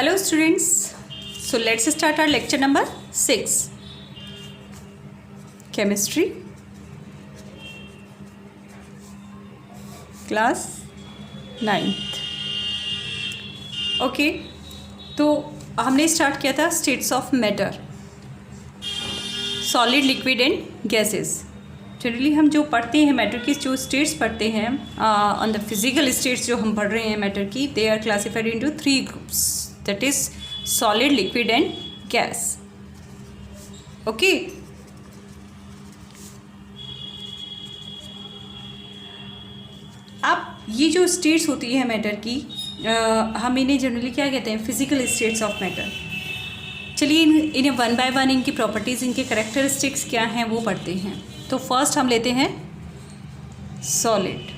Hello students, so let's start our lecture number 6, Chemistry, class 9th. Okay, तो हमने start किया था states of matter, solid, liquid and gases. Generally हम जो पढ़ते हैं मैटर की जो स्टेट्स पढ़ते हैं ऑन द फिजिकल स्टेट्स जो हम पढ़ रहे हैं मैटर की, they are classified into 3 groups, that is solid, liquid and gas. Okay, अब ये जो स्टेट्स होती है मैटर की, हम इन्हें जनरली क्या कहते हैं, फिजिकल स्टेट्स ऑफ मैटर. चलिए इन्हें वन बाय वन इनकी प्रॉपर्टीज़, इनके करेक्टरिस्टिक्स क्या हैं वो पढ़ते हैं. तो फर्स्ट हम लेते हैं सॉलिड.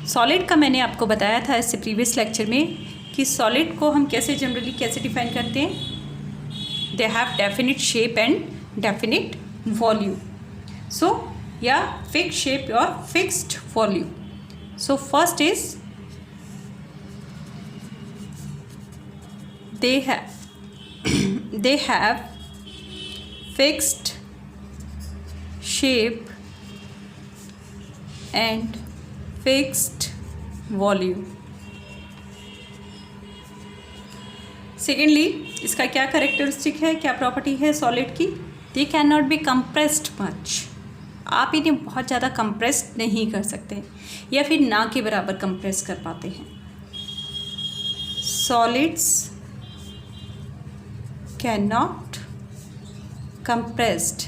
सॉलिड का मैंने आपको बताया था इससे प्रीवियस लेक्चर में कि सॉलिड को हम कैसे जनरली कैसे डिफाइन करते हैं. They have definite shape and definite volume. So या फिक्स शेप और fixed volume. So first is they have fixed shape and fixed volume. Secondly इसका क्या करेक्टरिस्टिक है, क्या प्रॉपर्टी है सॉलिड की. They can not be compressed much. आप इन्हें बहुत ज़्यादा कंप्रेस्ड नहीं कर सकते या फिर ना के बराबर कंप्रेस कर पाते हैं. Solids cannot compressed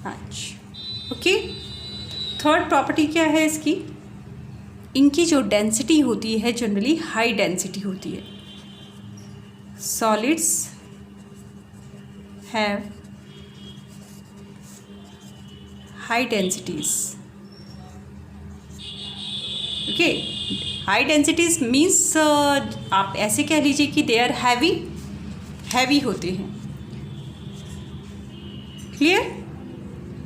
much. Okay, third property क्या है इसकी, इनकी जो डेंसिटी होती है जनरली हाई डेंसिटी होती है. Solids have high densities. Okay, high densities means आप ऐसे कह लीजिए कि दे आर हैवी होते हैं. Clear.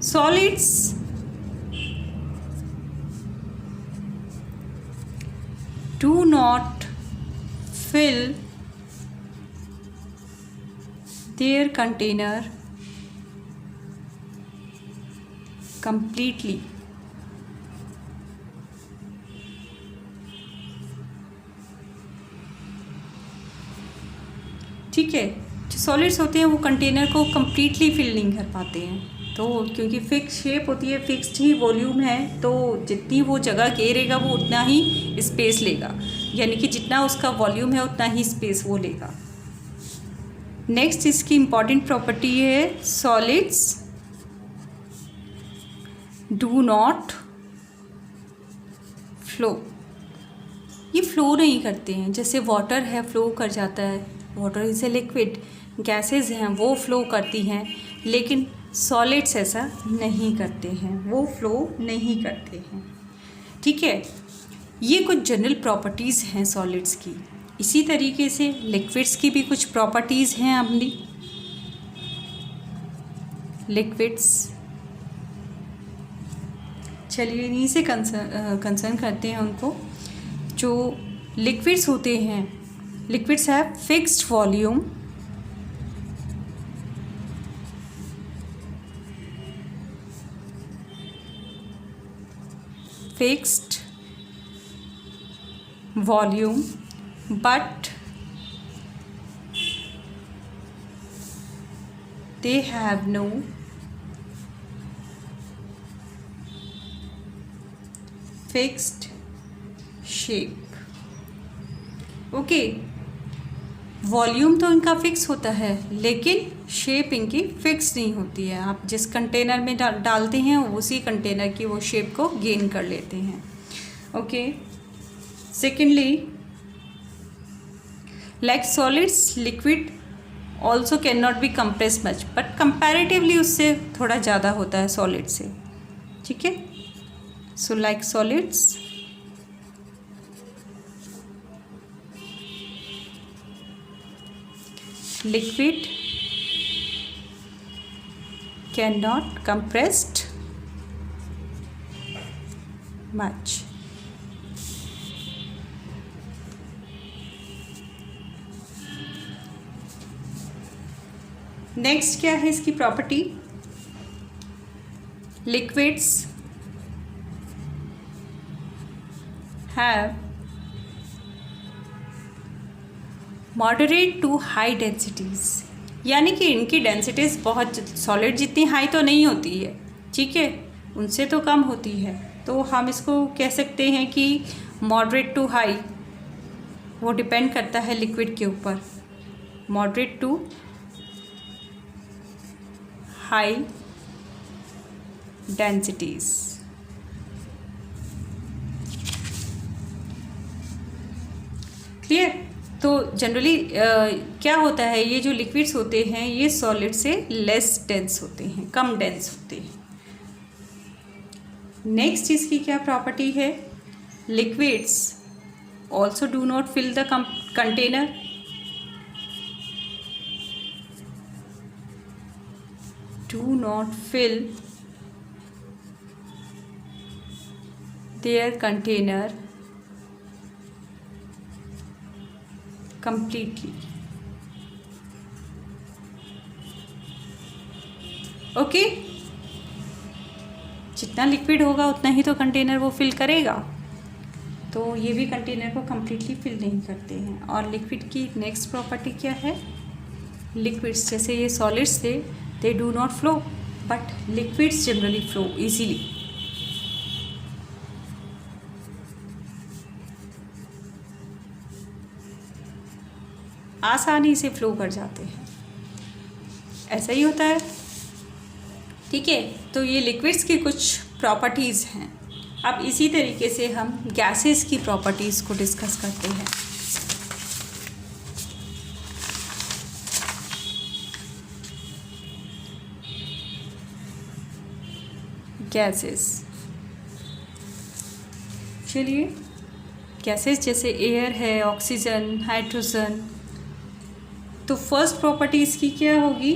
Solids do not fill their container completely. ठीक है, जो सॉलिड्स होते हैं वो कंटेनर को कम्प्लीटली फिल नहीं कर पाते हैं. तो क्योंकि फिक्स शेप होती है, फिक्स्ड ही वॉल्यूम है, तो जितनी वो जगह घेरेगा वो उतना ही स्पेस लेगा, यानी कि जितना उसका वॉल्यूम है उतना ही स्पेस वो लेगा. नेक्स्ट इसकी इम्पॉर्टेंट प्रॉपर्टी है सॉलिड्स डू नॉट फ्लो. ये फ्लो नहीं करते हैं. जैसे वाटर है फ्लो कर जाता है, water is a liquid. Gases हैं वो फ्लो करती हैं, लेकिन सॉलिड्स ऐसा नहीं करते हैं, वो फ्लो नहीं करते हैं. ठीक है, ये कुछ जनरल प्रॉपर्टीज़ हैं सॉलिड्स की. इसी तरीके से लिक्विड्स की भी कुछ प्रॉपर्टीज़ हैं अपनी. लिक्विड्स, चलिए इन्हीं से कंसर्न करते हैं उनको. जो लिक्विड्स होते हैं, liquids have fixed volume, but they have no fixed shape. Okay, volume तो इनका फिक्स होता है लेकिन शेप इनकी फिक्स नहीं होती है. आप जिस कंटेनर में डालते हैं उसी कंटेनर की वो शेप को गेन कर लेते हैं. Okay, secondly like solids liquid also can not be compress much, but comparatively उससे थोड़ा ज़्यादा होता है सॉलिड से. ठीक है, so like solids liquid cannot compressed much. Next क्या है इसकी property? Liquids have moderate to high densities, यानी कि इनकी डेंसिटीज़ बहुत सॉलिड जितनी हाई तो नहीं होती है, ठीक है, उनसे तो कम होती है। तो हम इसको कह सकते हैं कि मॉडरेट टू हाई, वो डिपेंड करता है लिक्विड के ऊपर। Moderate to high densities. Clear? तो जनरली क्या होता है, ये जो लिक्विड्स होते हैं ये सॉलिड से लेस डेंस होते हैं, कम डेंस होते हैं। नेक्स्ट इसकी क्या प्रॉपर्टी है? Liquids also do not fill the container. Do not fill their container completely. Okay, जितना लिक्विड होगा उतना ही तो कंटेनर वो फिल करेगा, तो ये भी कंटेनर को कम्प्लीटली फिल नहीं करते हैं। और लिक्विड की नेक्स्ट प्रॉपर्टी क्या है? लिक्विड्स, जैसे ये सॉलिड्स थे, they do not flow, but liquids generally flow easily. आसानी से फ्लो कर जाते हैं, ऐसा ही होता है, ठीक है। तो ये लिक्विड्स की कुछ प्रॉपर्टीज़ हैं। अब इसी तरीके से हम गैसेस की प्रॉपर्टीज़ को डिस्कस करते हैं। गैसेस, चलिए, गैसेस जैसे एयर है, ऑक्सीजन, हाइड्रोजन। तो फर्स्ट प्रॉपर्टी इसकी क्या होगी?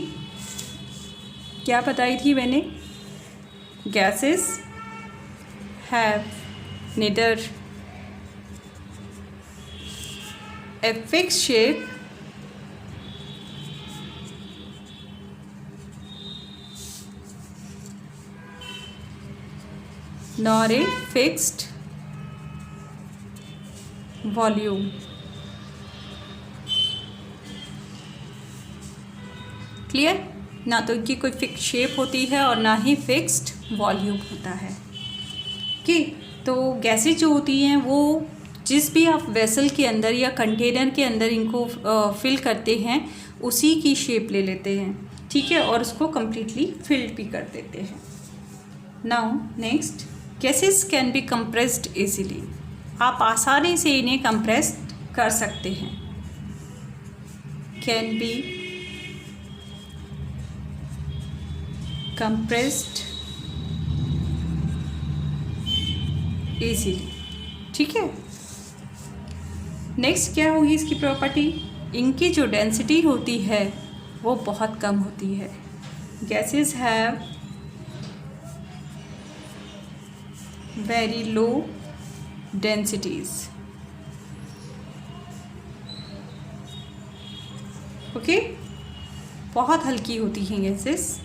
क्या बताई थी मैंने? Gases have neither a fixed shape nor a fixed volume. Clear? ना तो इनकी कोई फिक्स शेप होती है और ना ही फिक्स्ड वॉल्यूम होता है। कि तो गैसेज जो होती हैं वो जिस भी आप वेसल के अंदर या कंटेनर के अंदर इनको फिल करते हैं उसी की शेप ले लेते हैं, ठीक है, और उसको कम्प्लीटली फिल्ड भी कर देते हैं। Now next, gases can be compressed easily. आप आसानी से इन्हें कंप्रेस कर सकते हैं। कैन बी कंप्रेस्ड इजीली, ठीक है। नेक्स्ट क्या होगी इसकी प्रॉपर्टी? इनकी जो डेंसिटी होती है वो बहुत कम होती है। Gases have very low densities. Okay, बहुत हल्की होती हैं गैसेस,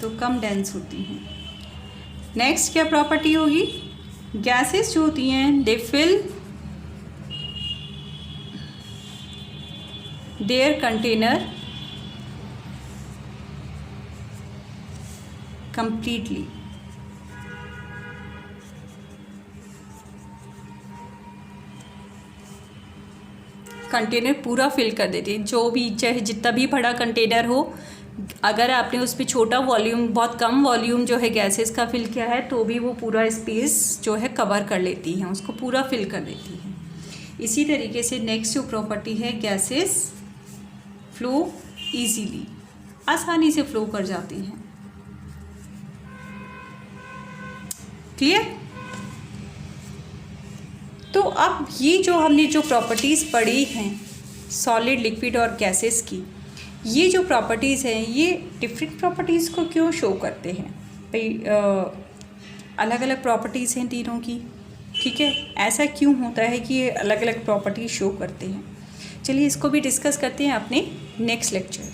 तो कम डेंस होती हैं। नेक्स्ट क्या प्रॉपर्टी होगी? गैसेस जो होती हैं they fill their container completely. Container पूरा फिल कर देती है, जो भी चाहे जितना भी बड़ा कंटेनर हो, अगर आपने उस पर छोटा वॉल्यूम, बहुत कम वॉल्यूम जो है गैसेस का फिल किया है तो भी वो पूरा स्पेस जो है कवर कर लेती हैं, उसको पूरा फिल कर देती हैं। इसी तरीके से नेक्स्ट जो प्रॉपर्टी है, गैसेस फ्लो इजीली, आसानी से फ्लो कर जाती हैं। क्लियर? तो अब ये जो हमने जो प्रॉपर्टीज़ पढ़ी हैं सॉलिड, लिक्विड और गैसेस की, ये जो प्रॉपर्टीज़ हैं ये डिफरेंट प्रॉपर्टीज़ को क्यों शो करते हैं? भाई अलग अलग प्रॉपर्टीज़ हैं तीनों की, ठीक है, ऐसा क्यों होता है कि ये अलग अलग प्रॉपर्टीज़ शो करते हैं? चलिए इसको भी डिस्कस करते हैं अपने नेक्स्ट लेक्चर।